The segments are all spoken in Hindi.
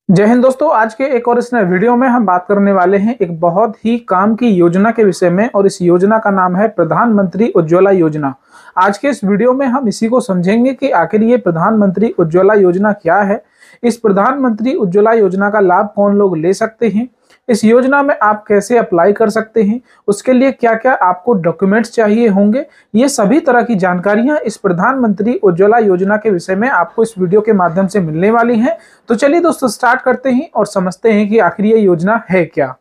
जय हिंद दोस्तों। आज के एक और इस नए वीडियो में हम बात करने वाले हैं एक बहुत ही काम की योजना के विषय में, और इस योजना का नाम है प्रधानमंत्री उज्ज्वला योजना। आज के इस वीडियो में हम इसी को समझेंगे कि आखिर ये प्रधानमंत्री उज्ज्वला योजना क्या है, इस प्रधानमंत्री उज्ज्वला योजना का लाभ कौन लोग ले सकते हैं, इस योजना में आप कैसे अप्लाई कर सकते हैं, उसके लिए क्या क्या आपको डॉक्यूमेंट्स चाहिए होंगे। ये सभी तरह की जानकारियां इस प्रधानमंत्री उज्ज्वला योजना के विषय में आपको इस वीडियो के माध्यम से मिलने वाली हैं। तो चलिए दोस्तों स्टार्ट करते हैं और समझते हैं कि आखिर ये योजना है क्या।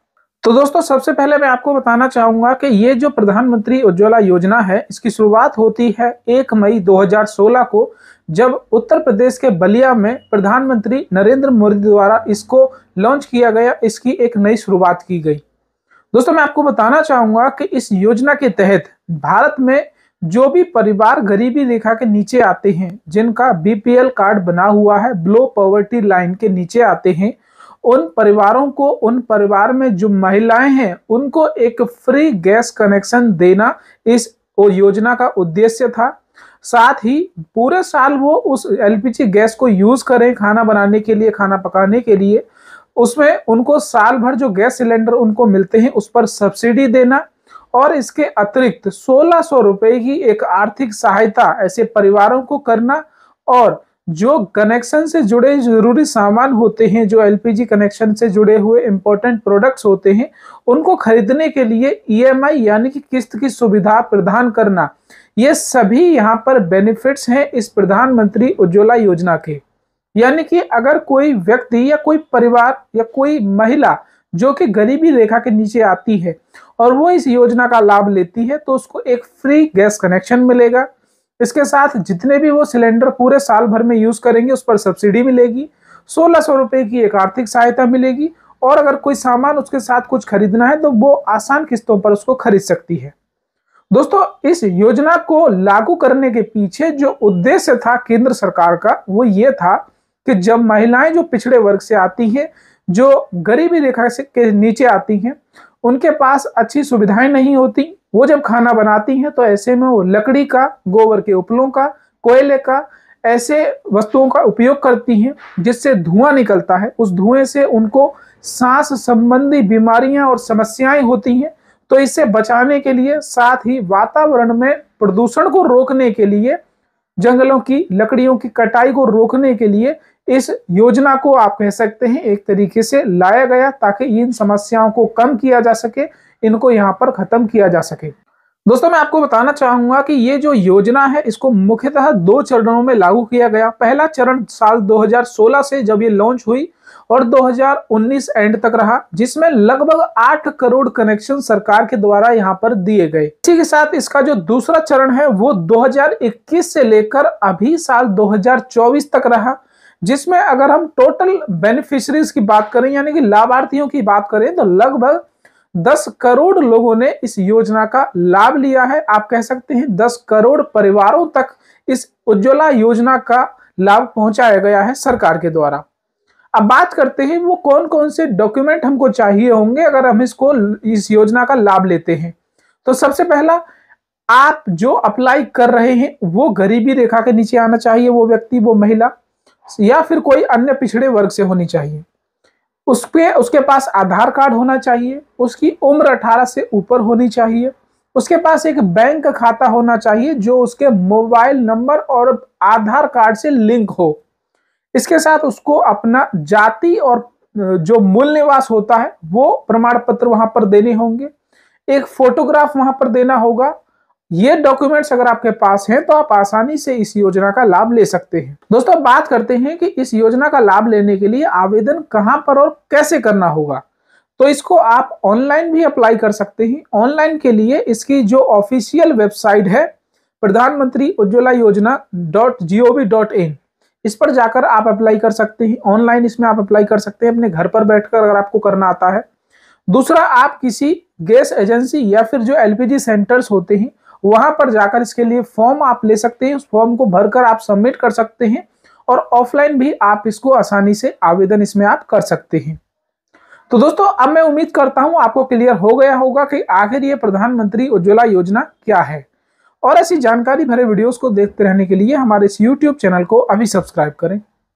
तो दोस्तों सबसे पहले मैं आपको बताना चाहूंगा कि ये जो प्रधानमंत्री उज्ज्वला योजना है, इसकी शुरुआत होती है 1 मई 2016 को, जब उत्तर प्रदेश के बलिया में प्रधानमंत्री नरेंद्र मोदी द्वारा इसको लॉन्च किया गया। इसकी एक नई शुरुआत की गई। दोस्तों मैं आपको बताना चाहूंगा कि इस योजना के तहत भारत में जो भी परिवार गरीबी रेखा के नीचे आते हैं, जिनका बीपीएल कार्ड बना हुआ है, बिलो पॉवर्टी लाइन के नीचे आते हैं, उन परिवारों को, उन परिवार में जो महिलाएं हैं, उनको एक फ्री गैस कनेक्शन देना इस योजना का उद्देश्य था। साथ ही पूरे साल वो उस एलपीजी गैस को यूज करें खाना बनाने के लिए, खाना पकाने के लिए, उसमें उनको साल भर जो गैस सिलेंडर उनको मिलते हैं उस पर सब्सिडी देना, और इसके अतिरिक्त 1600 रुपए की एक आर्थिक सहायता ऐसे परिवारों को करना। और जो कनेक्शन से जुड़े जरूरी सामान होते हैं, जो एलपीजी कनेक्शन से जुड़े हुए इंपॉर्टेंट प्रोडक्ट्स होते हैं, उनको खरीदने के लिए ईएमआई यानी कि किस्त की सुविधा प्रदान करना। ये सभी यहाँ पर बेनिफिट्स हैं इस प्रधानमंत्री उज्ज्वला योजना के। यानी कि अगर कोई व्यक्ति या कोई परिवार या कोई महिला जो कि गरीबी रेखा के नीचे आती है और वो इस योजना का लाभ लेती है, तो उसको एक फ्री गैस कनेक्शन मिलेगा। इसके साथ जितने भी वो सिलेंडर पूरे साल भर में यूज करेंगे उस पर सब्सिडी मिलेगी, 1600 रुपए की एक आर्थिक सहायता मिलेगी, और अगर कोई सामान उसके साथ कुछ खरीदना है तो वो आसान किस्तों पर उसको खरीद सकती है। दोस्तों इस योजना को लागू करने के पीछे जो उद्देश्य था केंद्र सरकार का, वो ये था कि जब महिलाएं जो पिछड़े वर्ग से आती हैं, जो गरीबी रेखा से के नीचे आती हैं, उनके पास अच्छी सुविधाएं नहीं होती, वो जब खाना बनाती हैं तो ऐसे में वो लकड़ी का, गोबर के उपलों का, कोयले का, ऐसे वस्तुओं का उपयोग करती हैं जिससे धुआं निकलता है। उस धुएं से उनको सांस संबंधी बीमारियां और समस्याएं होती हैं। तो इससे बचाने के लिए, साथ ही वातावरण में प्रदूषण को रोकने के लिए, जंगलों की लकड़ियों की कटाई को रोकने के लिए इस योजना को आप कह सकते हैं एक तरीके से लाया गया, ताकि इन समस्याओं को कम किया जा सके, इनको यहाँ पर खत्म किया जा सके। दोस्तों मैं आपको बताना चाहूंगा कि ये जो योजना है इसको मुख्यतः 2 चरणों में लागू किया गया। पहला चरण साल 2016 से जब ये लॉन्च हुई और 2019 एंड तक रहा, जिसमें लगभग 8 करोड़ कनेक्शन सरकार के द्वारा यहाँ पर दिए गए। इसी के साथ इसका जो दूसरा चरण है वो 2021 से लेकर अभी साल 2024 तक रहा, जिसमें अगर हम टोटल बेनिफिशरीज की बात करें यानी कि लाभार्थियों की बात करें, तो लगभग 10 करोड़ लोगों ने इस योजना का लाभ लिया है। आप कह सकते हैं 10 करोड़ परिवारों तक इस उज्ज्वला योजना का लाभ पहुंचाया गया है सरकार के द्वारा। अब बात करते हैं वो कौन कौन से डॉक्यूमेंट हमको चाहिए होंगे अगर हम इस योजना का लाभ लेते हैं। तो सबसे पहला, आप जो अप्लाई कर रहे हैं वो गरीबी रेखा के नीचे आना चाहिए, वो व्यक्ति, वो महिला, या फिर कोई अन्य पिछड़े वर्ग से होनी चाहिए। उसके पास आधार कार्ड होना चाहिए, उसकी उम्र 18 से ऊपर होनी चाहिए, उसके पास एक बैंक खाता होना चाहिए जो उसके मोबाइल नंबर और आधार कार्ड से लिंक हो। इसके साथ उसको अपना जाति और जो मूल निवास होता है वो प्रमाण पत्र वहां पर देने होंगे, एक फोटोग्राफ वहां पर देना होगा। ये डॉक्यूमेंट्स अगर आपके पास हैं तो आप आसानी से इस योजना का लाभ ले सकते हैं। दोस्तों बात करते हैं कि इस योजना का लाभ लेने के लिए आवेदन कहां पर और कैसे करना होगा। तो इसको आप ऑनलाइन भी अप्लाई कर सकते हैं। ऑनलाइन के लिए इसकी जो ऑफिशियल वेबसाइट है प्रधानमंत्री उज्ज्वला योजना .gov.in, इस पर जाकर आप अप्लाई कर सकते हैं। ऑनलाइन इसमें आप अप्लाई कर सकते हैं अपने घर पर बैठकर, अगर आपको करना आता है। दूसरा, आप किसी गैस एजेंसी या फिर जो एलपीजी सेंटर्स होते हैं वहां पर जाकर इसके लिए फॉर्म आप ले सकते हैं। उस फॉर्म को भरकर आप सबमिट कर सकते हैं, और ऑफलाइन भी आप इसको आसानी से आवेदन इसमें आप कर सकते हैं। तो दोस्तों अब मैं उम्मीद करता हूं आपको क्लियर हो गया होगा कि आखिर ये प्रधानमंत्री उज्ज्वला योजना क्या है। और ऐसी जानकारी भरे वीडियोस को देखते रहने के लिए हमारे इस YouTube चैनल को अभी सब्सक्राइब करें।